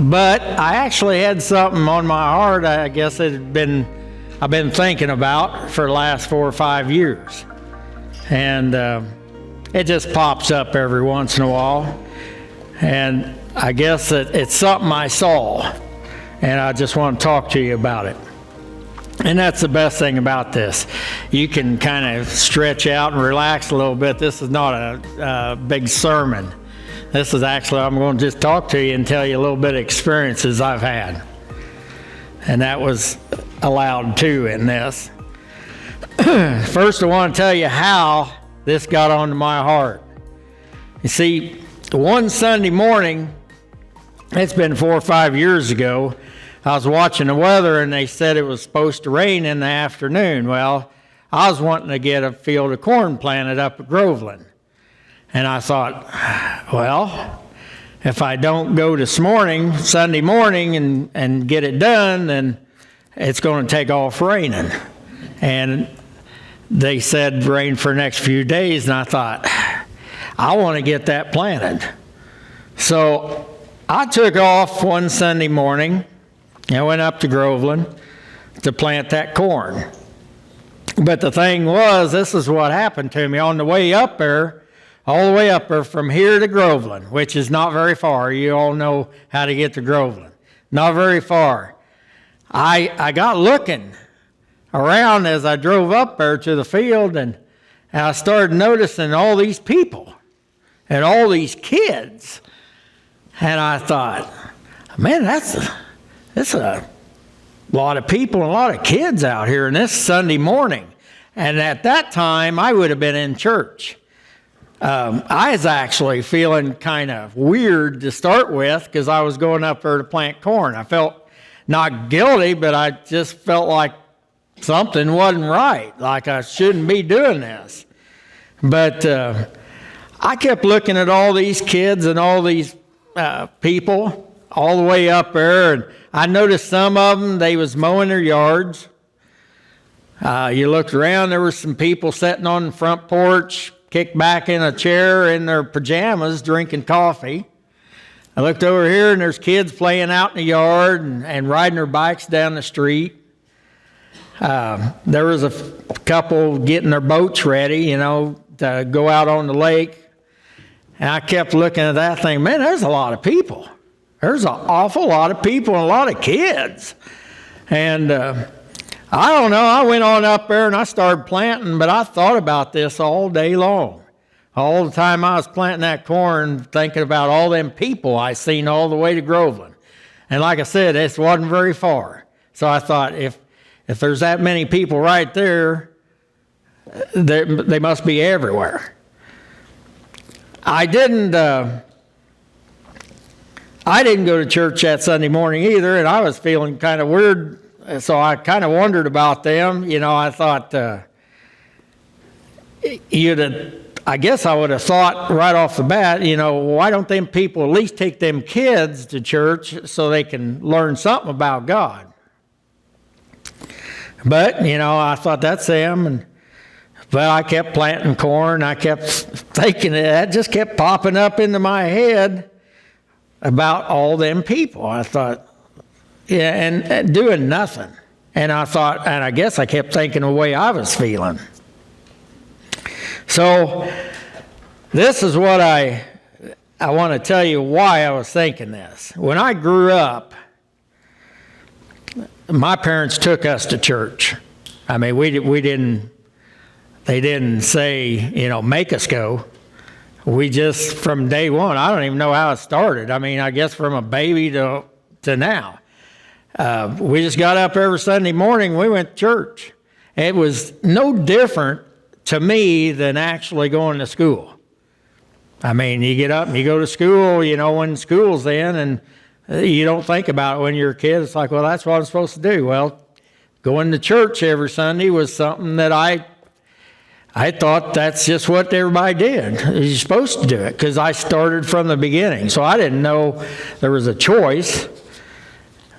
But I actually had something on my heart. I guess I've been thinking about for the last 4 or 5 years, and it just pops up every once in a while. And I guess it's something I saw, and I just want to talk to you about it. And that's the best thing about this. You can kind of stretch out and relax a little bit. This is not a big sermon. This is actually, I'm going to just talk to you and tell you a little bit of experiences I've had. And that was allowed too in this. First, I want to tell you how this got onto my heart. You see, one Sunday morning, it's been 4 or 5 years ago, I was watching the weather and they said it was supposed to rain in the afternoon. Well, I was wanting to get a field of corn planted up at Groveland. And I thought, well, if I don't go this morning, Sunday morning, and get it done, then it's going to take off raining. And they said rain for the next few days, and I thought, I want to get that planted. So I took off one Sunday morning. I went up to Groveland to plant that corn. But the thing was, this is what happened to me on the way up there. All the way up there from here to Groveland, which is not very far. You all know how to get to Groveland. Not very far. I got looking around as I drove up there to the field, and I started noticing all these people and all these kids. And I thought, man, that's a lot of people and a lot of kids out here on this Sunday morning. And at that time, I would have been in church. I was actually feeling kind of weird to start with because I was going up there to plant corn. I felt not guilty, but I just felt like something wasn't right, like I shouldn't be doing this. But I kept looking at all these kids and all these people all the way up there, and I noticed some of them, they was mowing their yards. You looked around, there were some people sitting on the front porch, kicked back in a chair in their pajamas, drinking coffee. I looked over here, and there's kids playing out in the yard and riding their bikes down the street. There was a couple getting their boats ready, to go out on the lake. And I kept looking at that thing, man, there's a lot of people. There's an awful lot of people and a lot of kids. And I don't know, I went on up there and I started planting, but I thought about this all day long. All the time I was planting that corn, thinking about all them people I seen all the way to Groveland. And like I said, this wasn't very far. So I thought, if there's that many people right there, they must be everywhere. I didn't go to church that Sunday morning either, and I was feeling kind of weird. So I kind of wondered about them. I thought I guess I would have thought right off the bat, why don't them people at least take them kids to church so they can learn something about God? But, I thought that's them. But I kept planting corn. I kept thinking that just kept popping up into my head about all them people. I thought, yeah, and doing nothing. And I thought, and I guess I kept thinking the way I was feeling. So this is what I want to tell you why I was thinking this. When I grew up, my parents took us to church. I mean, they didn't say, make us go. We just, from day one, I don't even know how it started. I mean, I guess from a baby to now. We just got up every Sunday morning, we went to church. It was no different to me than actually going to school. I mean, you get up and you go to school, when school's in, and you don't think about it when you're a kid. It's like, well, that's what I'm supposed to do. Well, going to church every Sunday was something that I thought that's just what everybody did. You're supposed to do it because I started from the beginning. So I didn't know there was a choice.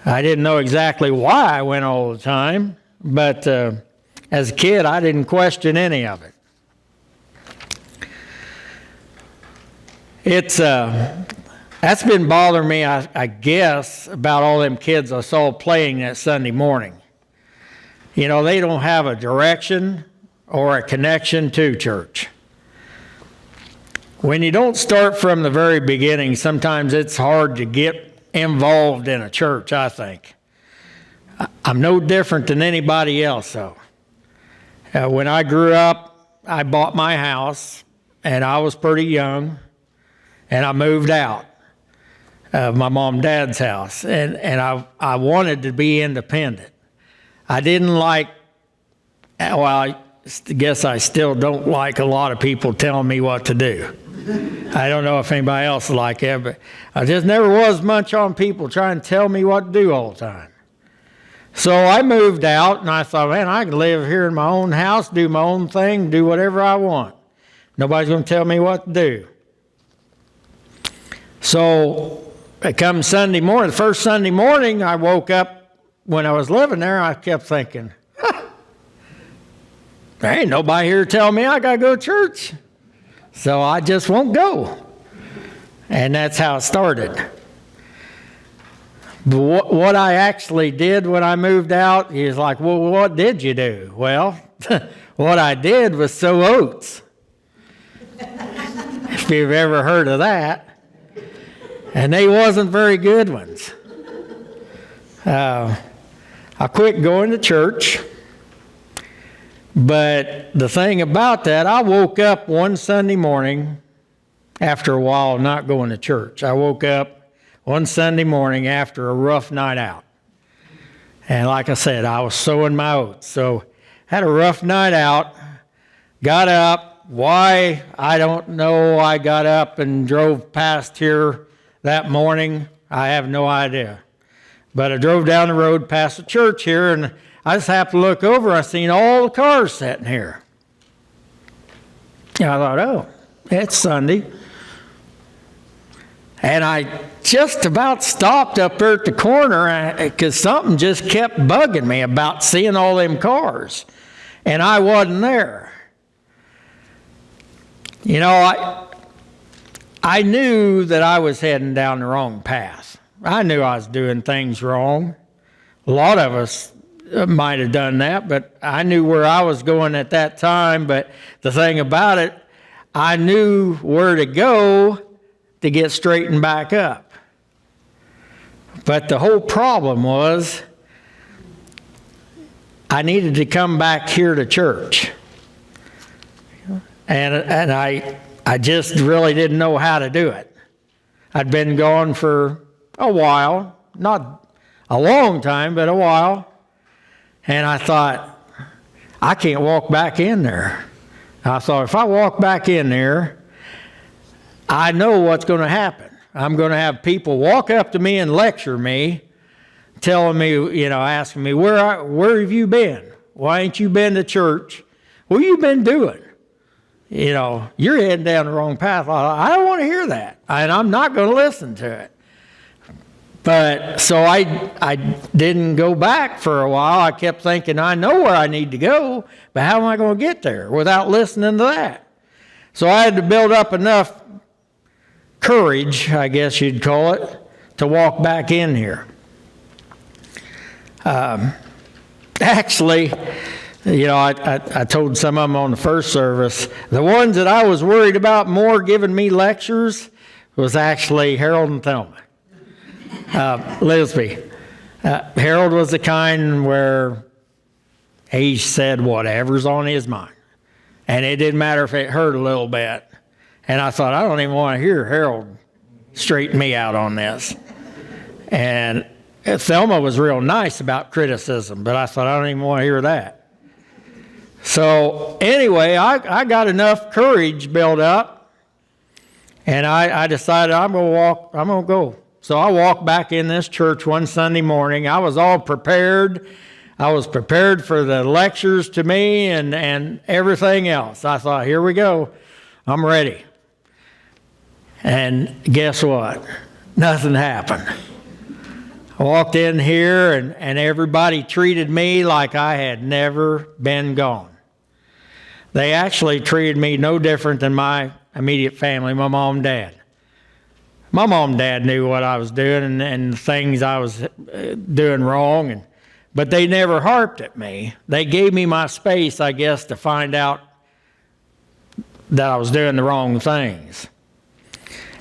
I didn't know exactly why I went all the time, but as a kid, I didn't question any of it. That's been bothering me, I guess, about all them kids I saw playing that Sunday morning. You know, they don't have a direction or a connection to church. When you don't start from the very beginning, sometimes it's hard to get involved in a church, I think. I'm no different than anybody else, though. When I grew up, I bought my house, and I was pretty young, and I moved out of my mom and dad's house, and I wanted to be independent. I didn't like, well, I guess I still don't like a lot of people telling me what to do. I don't know if anybody else is like that, but I just never was much on people trying to tell me what to do all the time. So I moved out, and I thought, man, I can live here in my own house, do my own thing, do whatever I want. Nobody's going to tell me what to do. So it comes Sunday morning. The first Sunday morning I woke up when I was living there, I kept thinking, there ain't nobody here telling me I got to go to church. So I just won't go. And that's how it started. But what I actually did when I moved out, he was like, well, what did you do? Well, what I did was sow oats. If you've ever heard of that. And they wasn't very good ones. I quit going to church. But the thing about that, I woke up one Sunday morning after a while of not going to church. I woke up one Sunday morning after a rough night out. And like I said, I was sowing my oats. So had a rough night out, got up. Why? I don't know. I got up and drove past here that morning. I have no idea. But I drove down the road past the church here, and I just happened to look over. I seen all the cars sitting here. And I thought, oh, it's Sunday. And I just about stopped up there at the corner because something just kept bugging me about seeing all them cars. And I wasn't there. You know, I knew that I was heading down the wrong path. I knew I was doing things wrong. A lot of us might have done that, but I knew where I was going at that time. But the thing about it, I knew where to go to get straightened back up. But the whole problem was I needed to come back here to church. And I just really didn't know how to do it. I'd been gone for a while, not a long time, but a while. And I thought, I can't walk back in there. I thought, if I walk back in there, I know what's going to happen. I'm going to have people walk up to me and lecture me, telling me, you know, asking me, where have you been? Why ain't you been to church? What have you been doing? You know, you're heading down the wrong path. I don't want to hear that, and I'm not going to listen to it. But so I didn't go back for a while. I kept thinking, I know where I need to go, but how am I going to get there without listening to that? So I had to build up enough courage, I guess you'd call it, to walk back in here. Actually, you know, I told some of them on the first service, the ones that I was worried about more giving me lectures was actually Harold and Thelma. Lisby. Harold was the kind where he said whatever's on his mind. And it didn't matter if it hurt a little bit. And I thought, I don't even want to hear Harold straighten me out on this. And Thelma was real nice about criticism, but I thought, I don't even want to hear that. So anyway, I got enough courage built up, and I decided I'm going to go. So I walked back in this church one Sunday morning. I was all prepared. I was prepared for the lectures to me and everything else. I thought, here we go. I'm ready. And guess what? Nothing happened. I walked in here, and everybody treated me like I had never been gone. They actually treated me no different than my immediate family, my mom and dad. my mom and dad knew what I was doing and the things I was doing wrong, but they never harped at me. They gave me my space, I guess, to find out that I was doing the wrong things.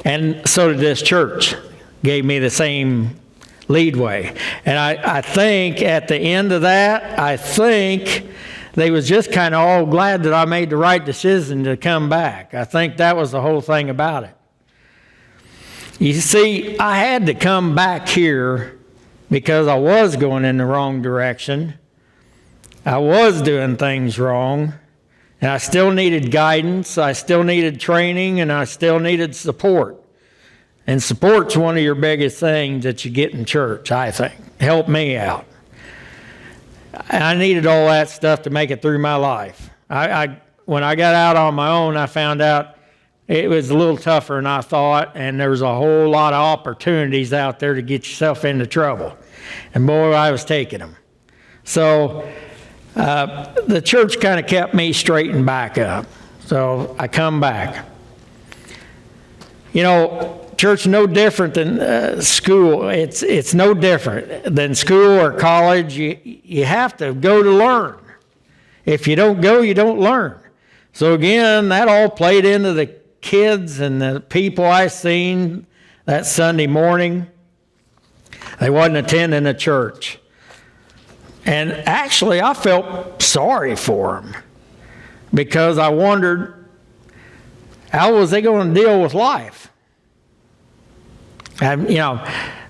And so did this church. Gave me the same leadway. And I think at the end of that, I think they was just kind of all glad that I made the right decision to come back. I think that was the whole thing about it. You see, I had to come back here because I was going in the wrong direction. I was doing things wrong. And I still needed guidance, I still needed training, and I still needed support. And support's one of your biggest things that you get in church, I think. Help me out. I needed all that stuff to make it through my life. When I got out on my own, I found out it was a little tougher than I thought, and there was a whole lot of opportunities out there to get yourself into trouble. And boy, I was taking them. So the church kind of kept me straightened back up. So I come back. You know, church no different than school. It's no different than school or college. You have to go to learn. If you don't go, you don't learn. So again, that all played into the kids and the people I seen that Sunday morning. They wasn't attending a church. And actually, I felt sorry for them because I wondered, how was they going to deal with life? And, you know,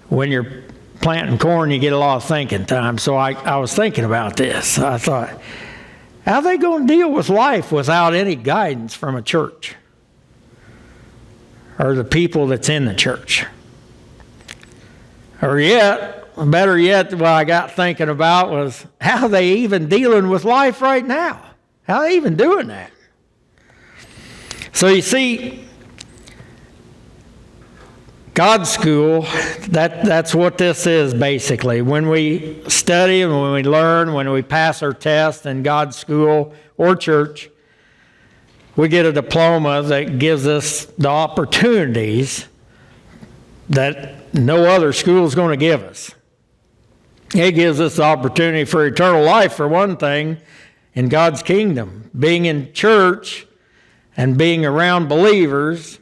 when you're planting corn, you get a lot of thinking time. So I was thinking about this. I thought, how are they going to deal with life without any guidance from a church or the people that's in the church? Or better yet, what I got thinking about was, how are they even dealing with life right now? How are they even doing that? So you see, God's school, that's what this is basically. When we study and when we learn, when we pass our test in God's school or church, we get a diploma that gives us the opportunities that no other school is going to give us. It gives us the opportunity for eternal life, for one thing, in God's kingdom. Being in church and being around believers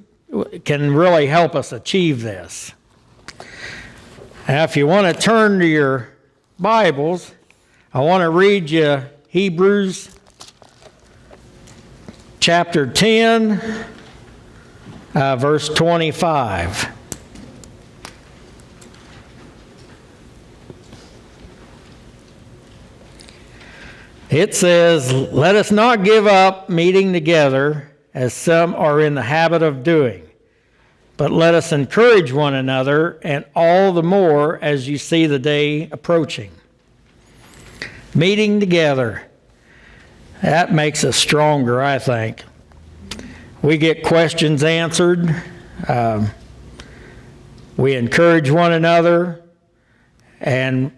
can really help us achieve this. Now, if you want to turn to your Bibles, I want to read you Hebrews chapter 10, verse 25. It says, "Let us not give up meeting together, as some are in the habit of doing, but let us encourage one another, and all the more as you see the day approaching." Meeting together, that makes us stronger, I think. We get questions answered. We encourage one another, and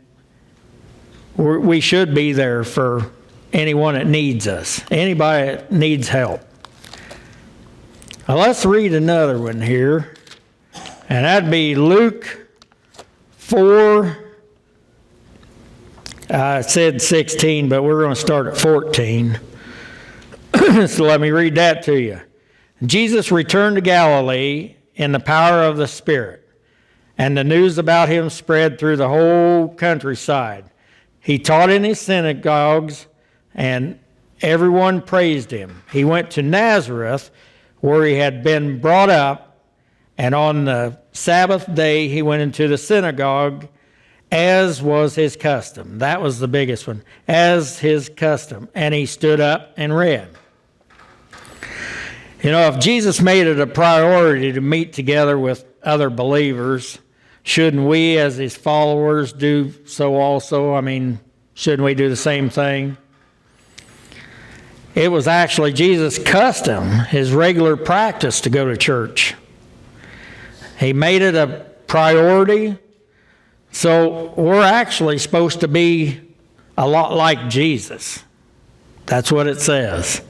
we should be there for anyone that needs us, anybody that needs help. Now let's read another one here, and that'd be Luke 4. I said 16, but we're going to start at 14. So let me read that to you. Jesus returned to Galilee in the power of the Spirit, and the news about him spread through the whole countryside. He taught in his synagogues, and everyone praised him. He went to Nazareth, where he had been brought up, and on the Sabbath day he went into the synagogue, as was his custom. That was the biggest one. As his custom. And he stood up and read. You know, if Jesus made it a priority to meet together with other believers, shouldn't we as his followers do so also? I mean, shouldn't we do the same thing? It was actually Jesus' custom, his regular practice to go to church. He made it a priority. So we're actually supposed to be a lot like Jesus. That's what it says,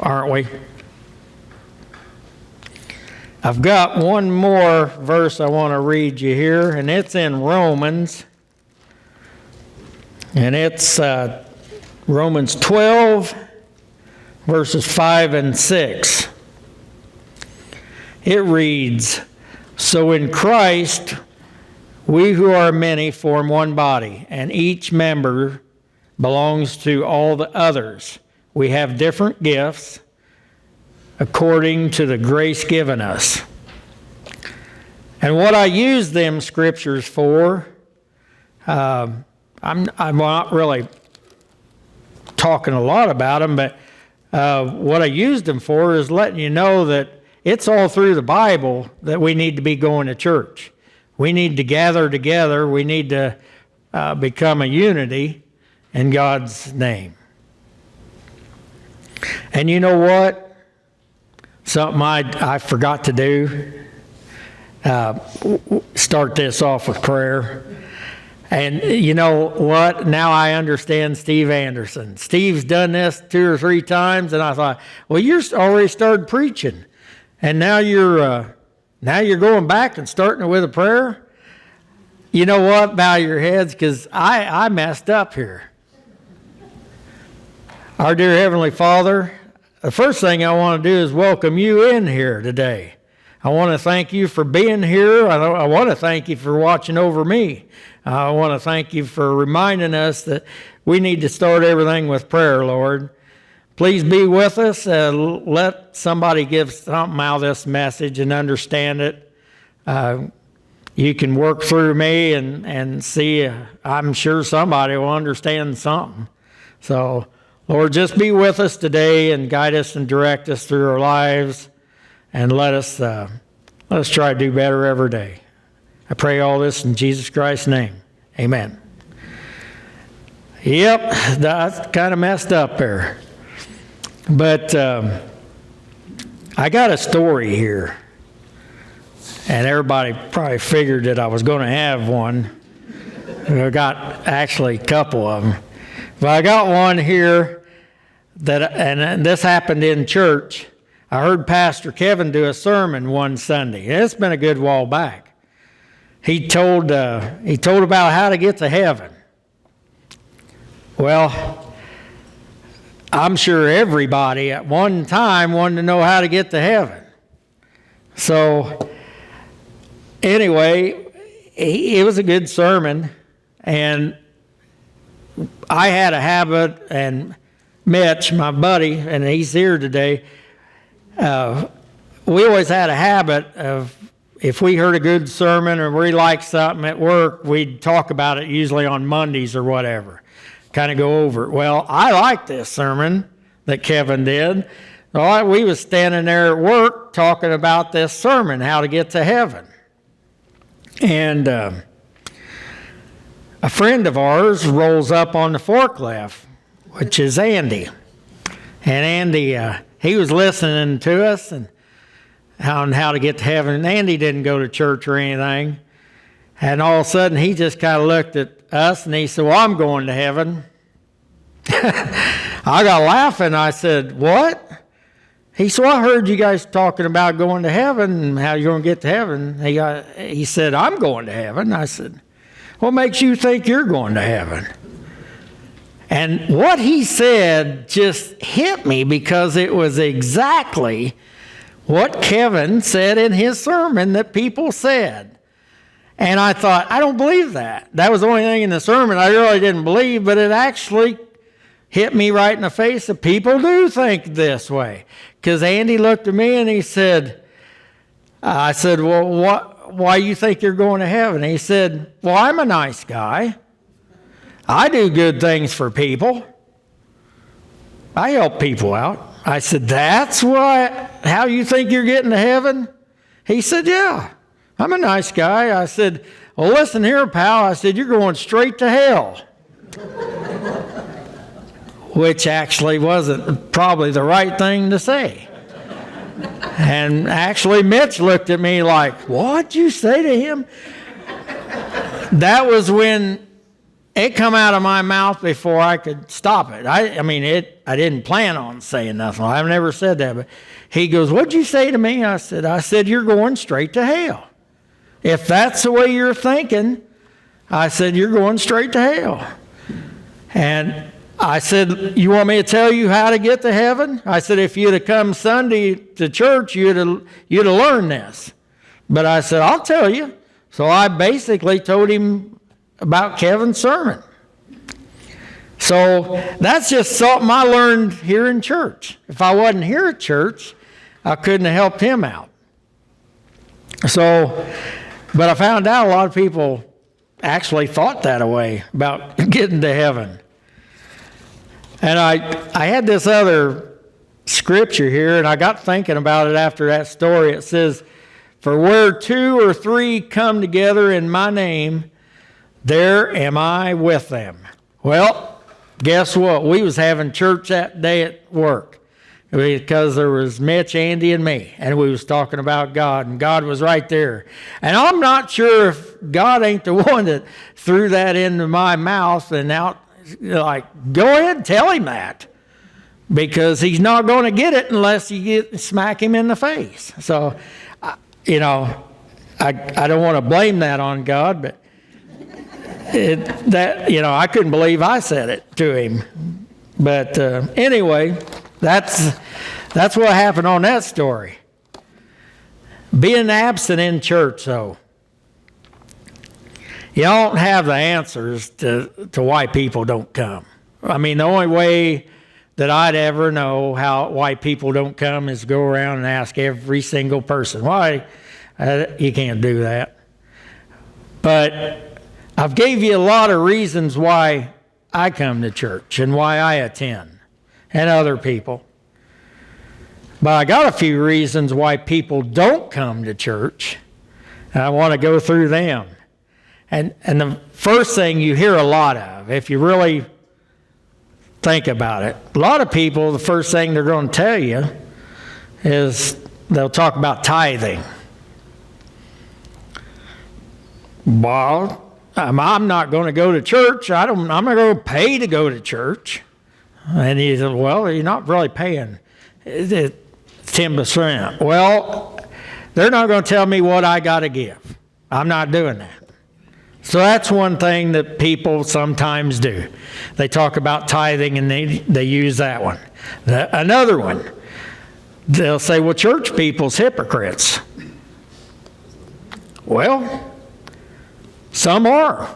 aren't we? I've got one more verse I want to read you here, and it's in Romans. And it's Romans 12, verses 5 and 6. It reads, "So in Christ, we who are many form one body, and each member belongs to all the others. We have different gifts according to the grace given us." And what I use them scriptures for, I'm not really talking a lot about them, but what I used them for is letting you know that it's all through the Bible that we need to be going to church. We need to gather together. We need to become a unity in God's name. And you know what? Something I forgot to do. Start this off with prayer. And you know what? Now I understand Steve Anderson. Steve's done this 2 or 3 times, and I thought, well, you're already started preaching, and now you're going back and starting with a prayer. You know what? Bow your heads, because I messed up here. Our dear Heavenly Father, the first thing I want to do is welcome you in here today. I want to thank you for being here. I want to thank you for watching over me. I want to thank you for reminding us that we need to start everything with prayer, Lord. Please be with us. Let somebody give something out of this message and understand it. You can work through me and see. I'm sure somebody will understand something. So, Lord, just be with us today and guide us and direct us through our lives, and let us try to do better every day. I pray all this in Jesus Christ's name. Amen. Yep, that's kind of messed up there. But I got a story here. And everybody probably figured that I was going to have one. I got actually a couple of them. But I got one here, and this happened in church. I heard Pastor Kevin do a sermon one Sunday. It's been a good while back. He told about how to get to heaven. Well, I'm sure everybody at one time wanted to know how to get to heaven. So anyway, it was a good sermon, and I had a habit, and Mitch, my buddy, and he's here today, we always had a habit of, if we heard a good sermon or we liked something at work, we'd talk about it usually on Mondays or whatever, kind of go over it. Well, I liked this sermon that Kevin did. So we was standing there at work talking about this sermon, how to get to heaven. And a friend of ours rolls up on the forklift, which is Andy. And Andy, he was listening to us and how to get to heaven. And Andy didn't go to church or anything. And all of a sudden, he just kind of looked at us and he said, "Well, I'm going to heaven." I got laughing. I said, "What?" He said, "Well, I heard you guys talking about going to heaven and how you're going to get to heaven." He said, "I'm going to heaven." I said, "What makes you think you're going to heaven?" And what he said just hit me, because it was exactly what Kevin said in his sermon that people said. And I thought, I don't believe that. That was the only thing in the sermon I really didn't believe, but it actually hit me right in the face that people do think this way. Because Andy looked at me and he said, I said, "Well, why you think you're going to heaven?" He said, "Well, I'm a nice guy. I do good things for people. I help people out." I said, "That's how you think you're getting to heaven?" He said, "Yeah, I'm a nice guy." I said, "Well, listen here, pal." I said, "You're going straight to hell." Which actually wasn't probably the right thing to say. And actually, Mitch looked at me like, "What'd you say to him?" That was when it come out of my mouth before I could stop it. I didn't plan on saying nothing. I've never said that. But he goes, "What'd you say to me?" I said, "You're going straight to hell. If that's the way you're thinking," I said, "you're going straight to hell." And I said, "You want me to tell you how to get to heaven?" I said, "If you'd have come Sunday to church, you'd have learned this." But I said, "I'll tell you." So I basically told him about Kevin's sermon. So that's just something I learned here in church. If I wasn't here at church, I couldn't have helped him out. So, but I found out a lot of people actually thought that way about getting to heaven. And I had this other scripture here, and I got thinking about it after that story. It says, "For where 2 or 3 come together in my name, there am I with them." Well, guess what? We was having church that day at work because there was Mitch, Andy, and me, and we was talking about God, and God was right there. And I'm not sure if God ain't the one that threw that into my mouth and out, like, go ahead and tell him that, because he's not going to get it unless you smack him in the face. So, I don't want to blame that on God, but I couldn't believe I said it to him. But anyway, that's what happened on that story. Being absent in church, though, you don't have the answers to why people don't come. I mean, the only way that I'd ever know why people don't come is go around and ask every single person. Why? You can't do that. But I've gave you a lot of reasons why I come to church and why I attend, and other people. But I got a few reasons why people don't come to church, and I want to go through them. And the first thing you hear a lot of, if you really think about it, a lot of people, the first thing they're going to tell you is they'll talk about tithing. Well, I'm not going to go to church. I'm not going to pay to go to church. And he said, "Well, you're not really paying 10%. Well, they're not going to tell me what I got to give. I'm not doing that. So that's one thing that people sometimes do. They talk about tithing and they use that one. Another one, they'll say, "Well, church people's hypocrites." Well, some are.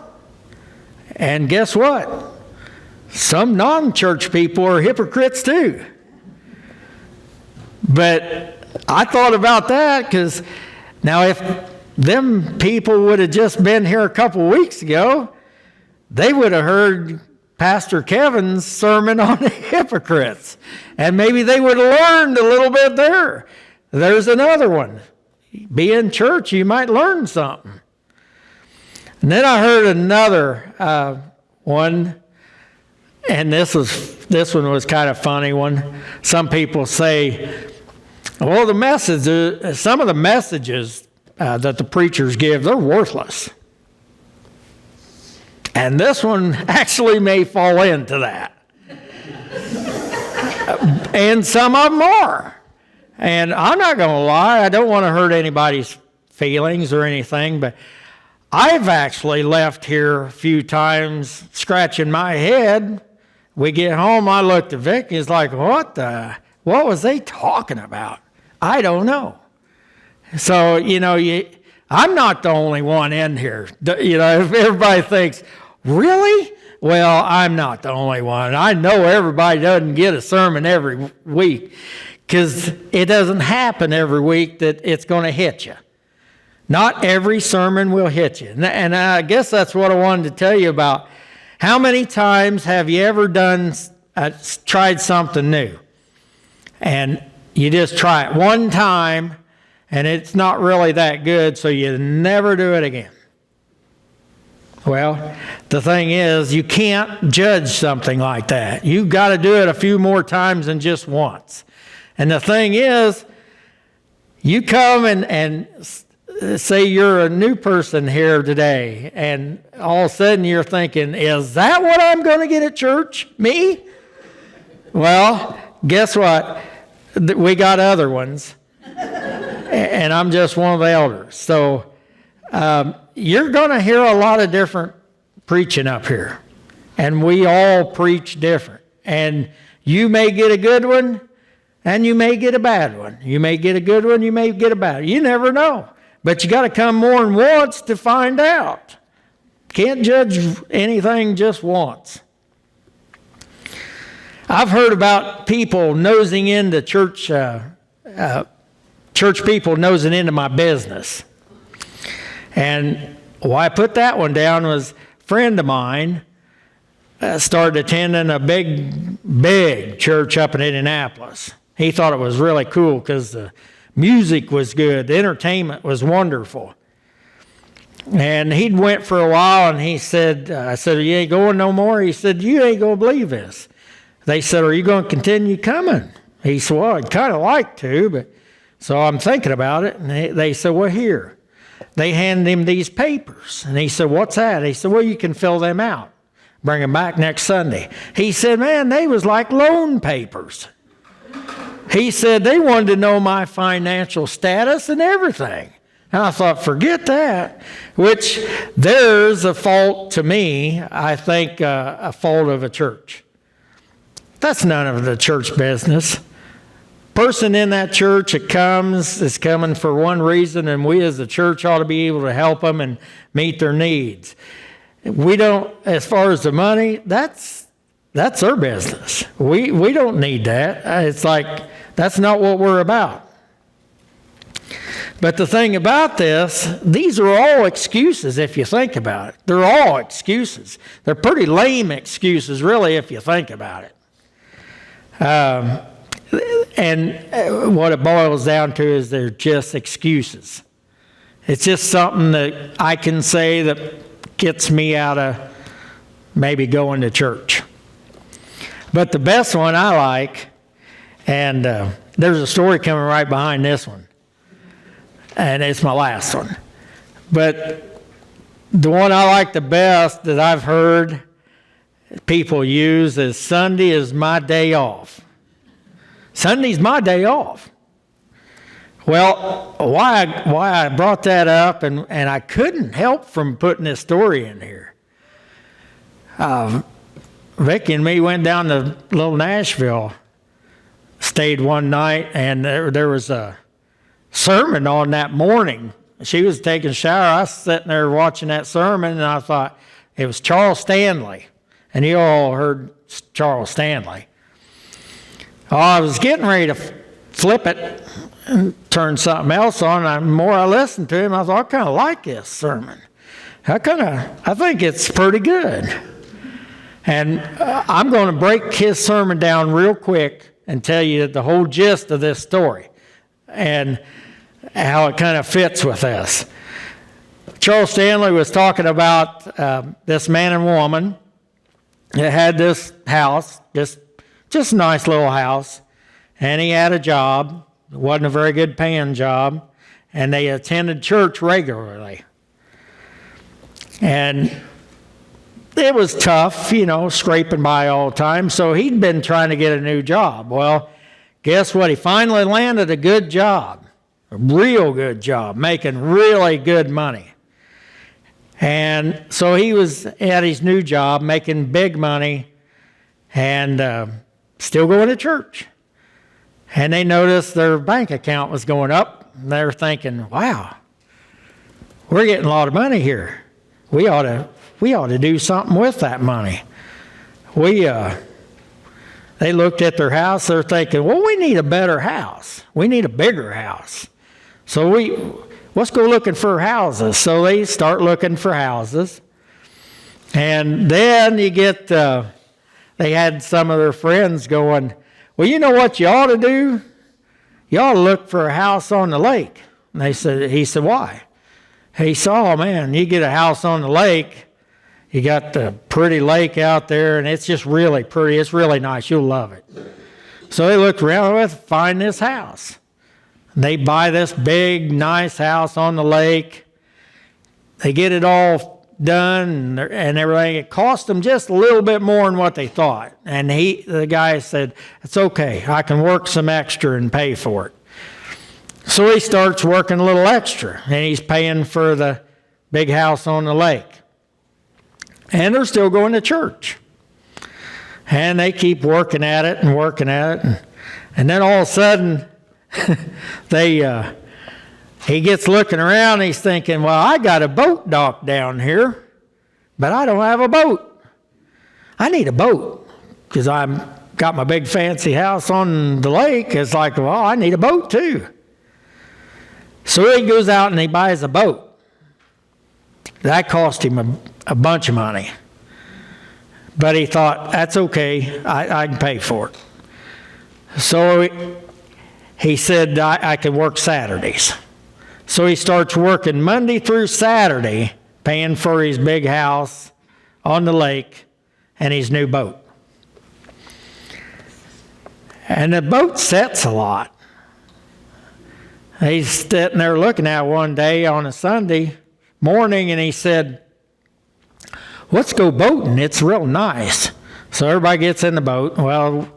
And guess what? Some non-church people are hypocrites too. But I thought about that, because now if them people would have just been here a couple weeks ago, they would have heard Pastor Kevin's sermon on the hypocrites. And maybe they would have learned a little bit there. There's another one. Be in church, you might learn something. And then I heard another one, and this one was kind of funny one. Some people say, well, some of the messages that the preachers give, they're worthless. And this one actually may fall into that. And some of them are. And I'm not going to lie, I don't want to hurt anybody's feelings or anything, but I've actually left here a few times scratching my head. We get home, I looked at Vicky, it's like, what was they talking about? I don't know. So, I'm not the only one in here. If everybody thinks, really? Well, I'm not the only one. I know everybody doesn't get a sermon every week, because it doesn't happen every week that it's going to hit you. Not every sermon will hit you. And I guess that's what I wanted to tell you about. How many times have you ever tried something new? And you just try it one time, and it's not really that good, so you never do it again. Well, the thing is, you can't judge something like that. You've got to do it a few more times than just once. And the thing is, you come and say you're a new person here today, and all of a sudden you're thinking, is that what I'm going to get at church? Me? Well, guess what? We got other ones, and I'm just one of the elders. So you're going to hear a lot of different preaching up here, and we all preach different. And you may get a good one, and you may get a bad one. You may get a good one, you may get a bad one. You never know. But you got to come more than once to find out. Can't judge anything just once. I've heard about people nosing into church people nosing into my business. And why I put that one down was a friend of mine started attending a big church up in Indianapolis. He thought it was really cool because the music was good. The entertainment was wonderful. And he'd went for a while, and he said, I said, you ain't going no more? He said, you ain't going to believe this. They said, are you going to continue coming? He said, well, I'd kind of like to, but so I'm thinking about it. And they said, well, here. They handed him these papers. And he said, what's that? He said, well, you can fill them out. Bring them back next Sunday. He said, man, they was like loan papers. He said they wanted to know my financial status and everything. And I thought, forget that. Which there's a fault to me, I think, a fault of a church. That's none of the church business. Person in that church that comes is coming for one reason, and we as a church ought to be able to help them and meet their needs. We don't, as far as the money, that's their business. We don't need that. It's like, that's not what we're about. But the thing about this, these are all excuses if you think about it. They're all excuses. They're pretty lame excuses, really, if you think about it. And what it boils down to is they're just excuses. It's just something that I can say that gets me out of maybe going to church. But the best one I like, and there's a story coming right behind this one, and it's my last one. But the one I like the best that I've heard people use is Sunday is my day off. Sunday's my day off. Well, why I brought that up, and I couldn't help from putting this story in here. Vicky and me went down to little Nashville, stayed one night, and there was a sermon on that morning. She was taking a shower. I was sitting there watching that sermon, and I thought it was Charles Stanley. And you all heard Charles Stanley. Oh, I was getting ready to flip it and turn something else on. And the more I listened to him, I thought, I kind of like this sermon. I think it's pretty good. And I'm going to break his sermon down real quick and tell you the whole gist of this story and how it kind of fits with this. Charles Stanley was talking about this man and woman that had this house, just a nice little house, and he had a job. It wasn't a very good paying job, and they attended church regularly. And it was tough, scraping by all the time, so he'd been trying to get a new job. Well, guess what? He finally landed a good job, a real good job, making really good money. And so he was at his new job, making big money, and still going to church. And they noticed their bank account was going up, and they were thinking, wow, we're getting a lot of money here. We ought to do something with that money. They looked at their house, they're thinking, well, we need a better house. We need a bigger house. So let's go looking for houses. So they start looking for houses. And then you get, they had some of their friends going, well, you know what you ought to do? You ought to look for a house on the lake. And he said, why? He said, oh man, you get a house on the lake, you got the pretty lake out there, and it's just really pretty. It's really nice. You'll love it. So they looked around with, find this house. They buy this big, nice house on the lake. They get it all done and everything. It cost them just a little bit more than what they thought. And the guy said, it's okay. I can work some extra and pay for it. So he starts working a little extra, and he's paying for the big house on the lake. And they're still going to church. And they keep working at it and working at it. And then all of a sudden, he gets looking around, and he's thinking, well, I got a boat dock down here, but I don't have a boat. I need a boat because I've got my big fancy house on the lake. It's like, well, I need a boat too. So he goes out and he buys a boat. That cost him a bunch of money. But he thought, that's okay, I can pay for it. So he said, I can work Saturdays. So he starts working Monday through Saturday, paying for his big house on the lake and his new boat. And the boat sets a lot. He's sitting there looking at it one day on a Sunday morning, and he said, let's go boating. It's real nice. So everybody gets in the boat. Well,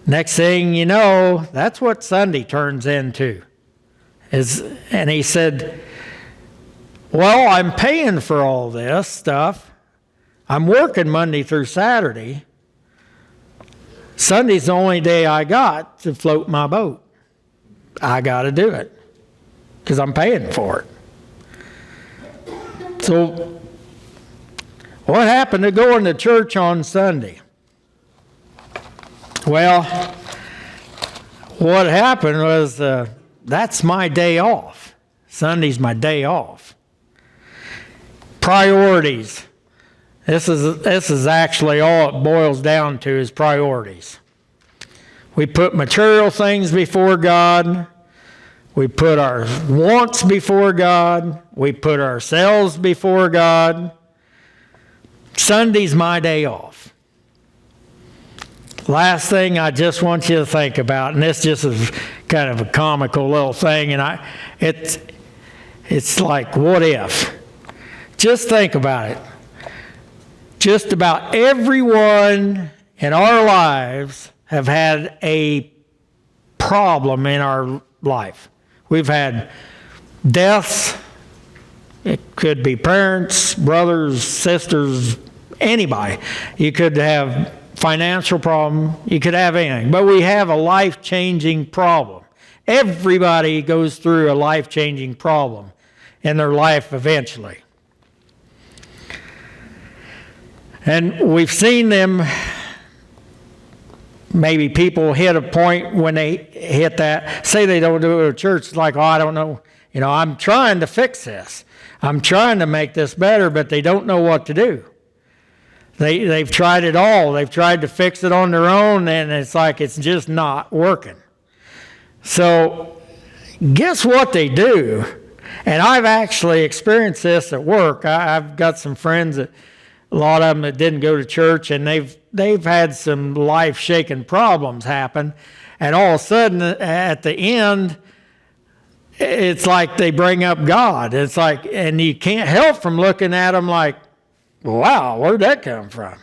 next thing you know, that's what Sunday turns into. And he said, well, I'm paying for all this stuff. I'm working Monday through Saturday. Sunday's the only day I got to float my boat. I got to do it because I'm paying for it. So what happened to going to church on Sunday? Well, what happened was that's my day off. Sunday's my day off. Priorities. This is actually all it boils down to is priorities. We put material things before God. We put our wants before God. We put ourselves before God. Sunday's my day off. Last thing I just want you to think about, and this just is kind of a comical little thing, and it's like, what if? Just think about it. Just about everyone in our lives have had a problem in our life. We've had deaths. It could be parents, brothers, sisters, anybody. You could have financial problem. You could have anything. But we have a life-changing problem. Everybody goes through a life-changing problem in their life eventually. And we've seen them. Maybe people hit a point when they hit that, say they don't do it at church, it's like, oh, I don't know, I'm trying to fix this. I'm trying to make this better, but they don't know what to do. They've tried it all. They've tried to fix it on their own, and it's like it's just not working. So guess what they do? And I've actually experienced this at work. I've got some friends that, a lot of them that didn't go to church, and they've had some life-shaking problems happen, and all of a sudden at the end, it's like they bring up God. It's like, and you can't help from looking at them like, wow, where'd that come from?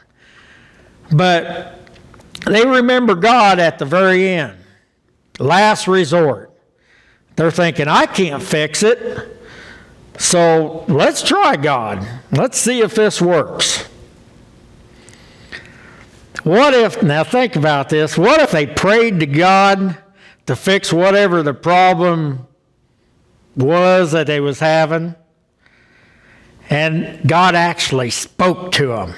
But they remember God at the very end, last resort. They're thinking, I can't fix it. So let's try God. Let's see if this works. What if, now think about this, what if they prayed to God to fix whatever the problem was that they was having, and God actually spoke to them,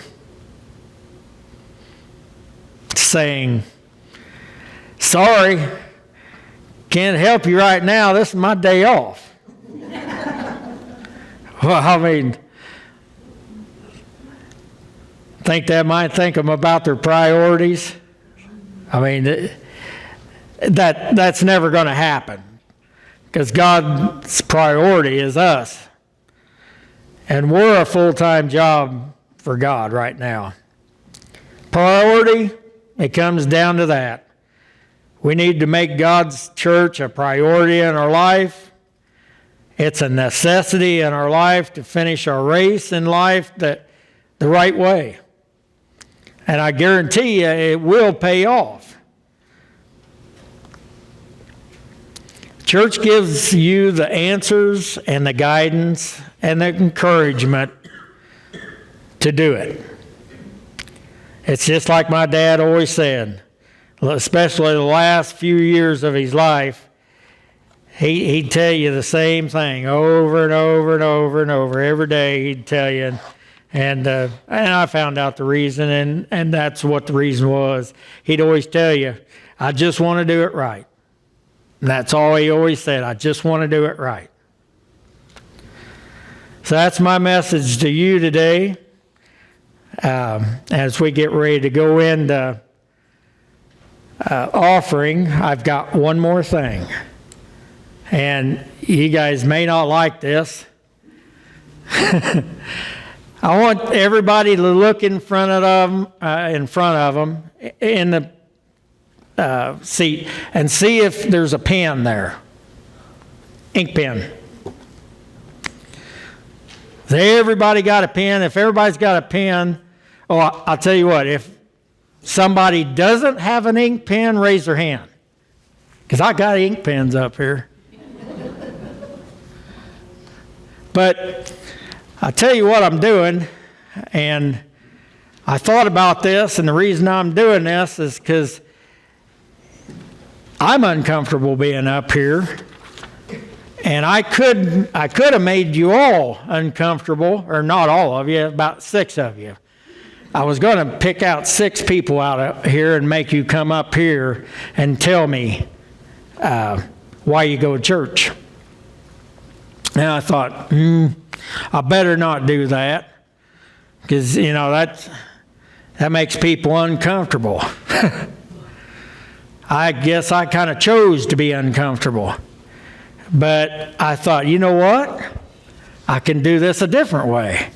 saying, sorry, can't help you right now, this is my day off. Well, I mean, think that might think them about their priorities. I mean, that's never going to happen because God's priority is us. And we're a full-time job for God right now. Priority, it comes down to that. We need to make God's church a priority in our life. It's a necessity in our life to finish our race in life the right way. And I guarantee you it will pay off. Church gives you the answers and the guidance and the encouragement to do it. It's just like my dad always said, especially the last few years of his life, he'd tell you the same thing over and over and over and over. Every day he'd tell you. And I found out the reason, and that's what the reason was. He'd always tell you, I just want to do it right. And that's all he always said, I just want to do it right. So that's my message to you today. As we get ready to go into offering, I've got one more thing. And you guys may not like this. I want everybody to look in front of them in the seat and see if there's a pen there. Ink pen. Has everybody got a pen? If everybody's got a pen, I'll tell you what, if somebody doesn't have an ink pen, raise their hand. Because I got ink pens up here. But I'll tell you what I'm doing, and I thought about this, and the reason I'm doing this is because I'm uncomfortable being up here, and I could have made you all uncomfortable, or not all of you, about 6 of you. I was going to pick out 6 people out here and make you come up here and tell me why you go to church. And I thought, I better not do that, because that makes people uncomfortable. I guess I kind of chose to be uncomfortable. But I thought, you know what? I can do this a different way.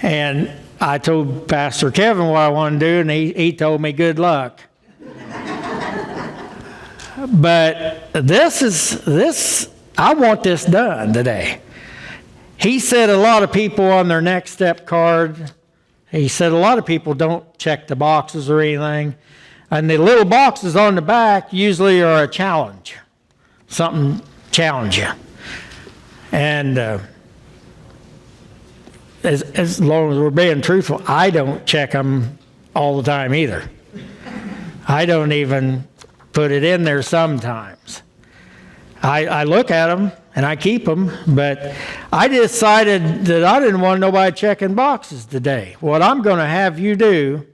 And I told Pastor Kevin what I wanted to do, and he told me good luck. But I want this done today. He said a lot of people on their next step card, he said a lot of people don't check the boxes or anything. And the little boxes on the back usually are a challenge. Something challenge you. And as long as we're being truthful, I don't check them all the time either. I don't even put it in there sometimes. I look at them and I keep them, but I decided that I didn't want nobody checking boxes today. What I'm going to have you do,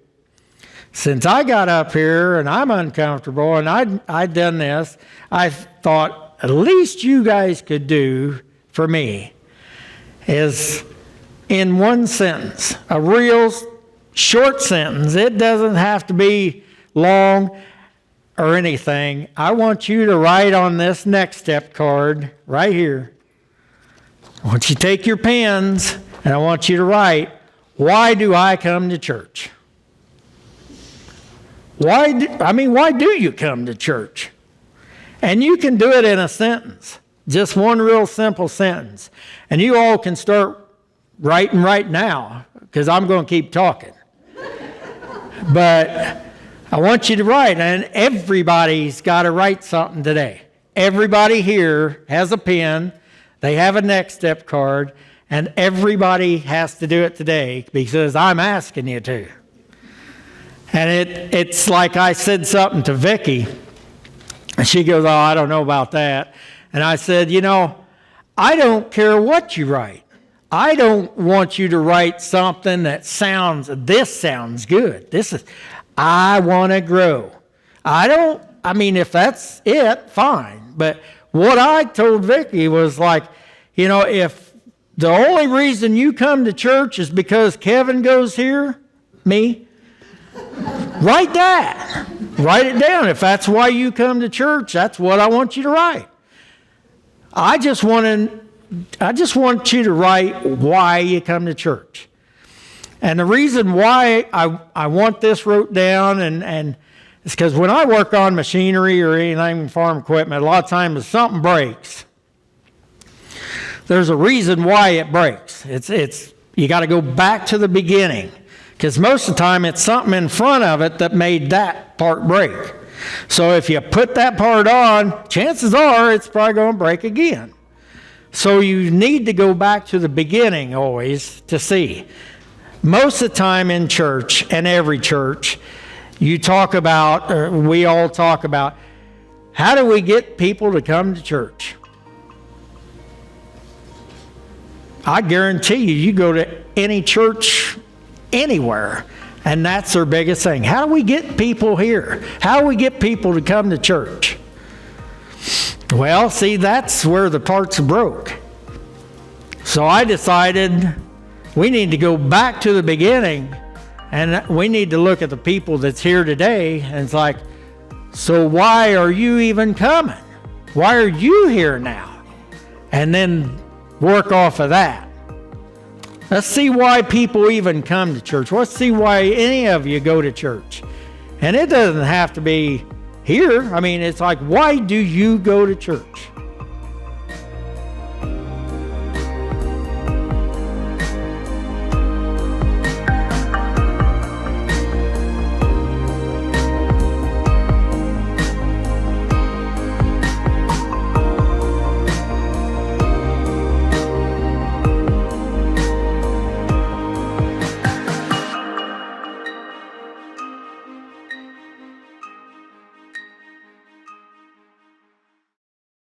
since I got up here and I'm uncomfortable and I'd done this, I thought at least you guys could do for me is in one sentence, a real short sentence. It doesn't have to be long or anything. I want you to write on this next step card right here. I want you to take your pens and I want you to write, why do I come to church? Why do you come to church? And you can do it in a sentence, just one real simple sentence. And you all can start writing right now, because I'm going to keep talking. But I want you to write, and everybody's got to write something today. Everybody here has a pen, they have a next step card, and everybody has to do it today because I'm asking you to. And it's like I said something to Vicki, and she goes, I don't know about that. And I said, I don't care what you write. I don't want you to write something that sounds good. I want to grow. If that's it, fine. But what I told Vicki was like, if the only reason you come to church is because Kevin goes here, me, write that. Write it down. If that's why you come to church, that's what I want you to write. I just want you to write why you come to church. And the reason why I want this wrote down and It's because when I work on machinery or anything, farm equipment, a lot of times if something breaks, there's a reason why it breaks. You got to go back to the beginning, because most of the time it's something in front of it that made that part break. So if you put that part on, chances are it's probably going to break again. So you need to go back to the beginning always to see. Most of the time in church, and every church, we all talk about, how do we get people to come to church? I guarantee you go to any church anywhere, and that's their biggest thing. How do we get people here? How do we get people to come to church? Well, see, that's where the parts broke. So I decided we need to go back to the beginning, and we need to look at the people that's here today, and it's like, so why are you even coming? Why are you here now? And then work off of that. Let's see why people even come to church. Let's see why any of you go to church. And it doesn't have to be here. I mean, it's like, why do you go to church?